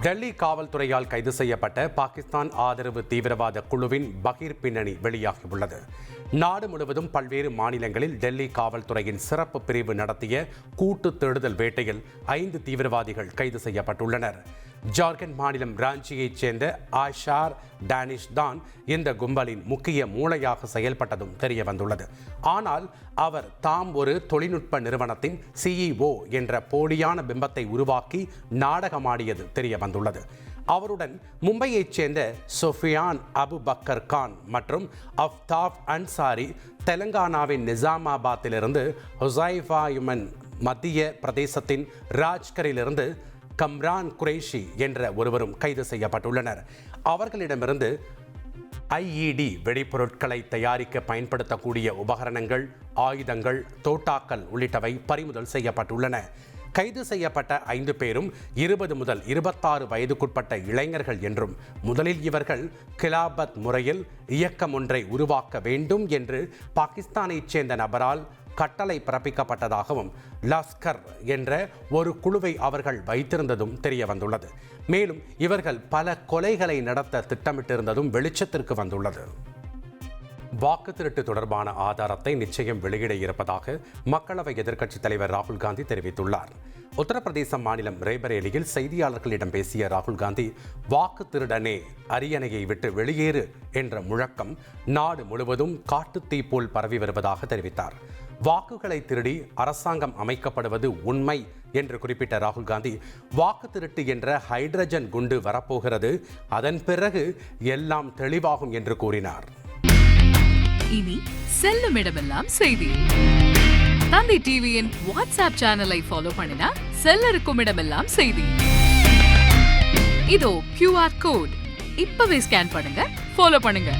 டெல்லி காவல்துறையால் கைது செய்யப்பட்ட பாகிஸ்தான் ஆதரவு தீவிரவாத குழுவின் பகீர் பின்னணி வெளியாகியுள்ளது. நாடு முழுவதும் பல்வேறு மாநிலங்களில் டெல்லி காவல்துறையின் சிறப்பு பிரிவு நடத்திய கூட்டு தேடுதல் வேட்டையில் 5 தீவிரவாதிகள் கைது செய்யப்பட்டுள்ளனர். ஜார்க்கண்ட் மாநிலம் ராஞ்சியைச் சேர்ந்த ஆஷார் டானிஷ் தான் இந்த கும்பலின் முக்கிய மூளையாக செயல்பட்டதும் தெரிய வந்துள்ளது. ஆனால் அவர் தாம் ஒரு தொழில்நுட்ப நிறுவனத்தின் CEO என்ற போலியான பிம்பத்தை உருவாக்கி நாடகமாடியது தெரிய வந்துள்ளது. அவருடன் மும்பையைச் சேர்ந்த சொஃபியான் அபு பக்கர் கான் மற்றும் அஃப்தாப் அன்சாரி, தெலங்கானாவின் நிசாமாபாத்திலிருந்து ஹுசைஃபா யுமன், மத்திய பிரதேசத்தின் ராஜ்கரிலிருந்து கம்ரான் குரேஷி என்ற ஒருவரும் கைது செய்யப்பட்டுள்ளனர். அவர்களிடமிருந்து IED வெடிப்பொருட்களை தயாரிக்க பயன்படுத்தக்கூடிய உபகரணங்கள், ஆயுதங்கள், தோட்டாக்கள் உள்ளிட்டவை பறிமுதல் செய்யப்பட்டுள்ளன. கைது செய்யப்பட்ட 5 பேரும் 20 முதல் 26 வயதுக்குட்பட்ட இளைஞர்கள் என்றும், முதலில் இவர்கள் கிலாபத் முறையில் இயக்கம் ஒன்றை உருவாக்க வேண்டும் என்று பாகிஸ்தானைச் சேர்ந்த நபரால் கட்டளை பிறப்பிக்கப்பட்டதாகவும், லஸ்கர் என்ற ஒரு குழுவை அவர்கள் வைத்திருந்ததும் தெரிய வந்துள்ளது. மேலும் இவர்கள் பல கொலைகளை நடத்த திட்டமிட்டிருந்ததும் வெளிச்சத்திற்கு வந்துள்ளது. வாக்கு திருட்டு தொடர்பான ஆதாரத்தை நிச்சயம் வெளியிட இருப்பதாக மக்களவை எதிர்க்கட்சித் தலைவர் ராகுல் காந்தி தெரிவித்துள்ளார். உத்தரப்பிரதேச மாநிலம் ரேபரேலியில் செய்தியாளர்களிடம் பேசிய ராகுல் காந்தி, வாக்கு திருடனே அரியணையை விட்டு வெளியேறு என்ற முழக்கம் நாடு முழுவதும் காட்டுத்தீ போல் பரவி வருவதாக தெரிவித்தார். வாக்குகளை திருடி அரசாங்கம் அமைக்கப்படுவது உண்மை என்று குறிப்பிட்ட ராகுல் காந்தி, வாக்கு திருட்டு என்ற ஹைட்ரஜன் குண்டு வரப்போகிறது, அதன் பிறகு எல்லாம் தெளிவாகும் என்று கூறினார். இனி செல்லும் இடமெல்லாம் செய்தி. தந்தை டிவியின் வாட்ஸ்அப் சேனலை ஃபாலோ பண்ணினா செல்ல இருக்கும் இடமெல்லாம் செய்தி. இதோ QR கோட், இப்பவே ஸ்கேன் பண்ணுங்க, ஃபாலோ பண்ணுங்க.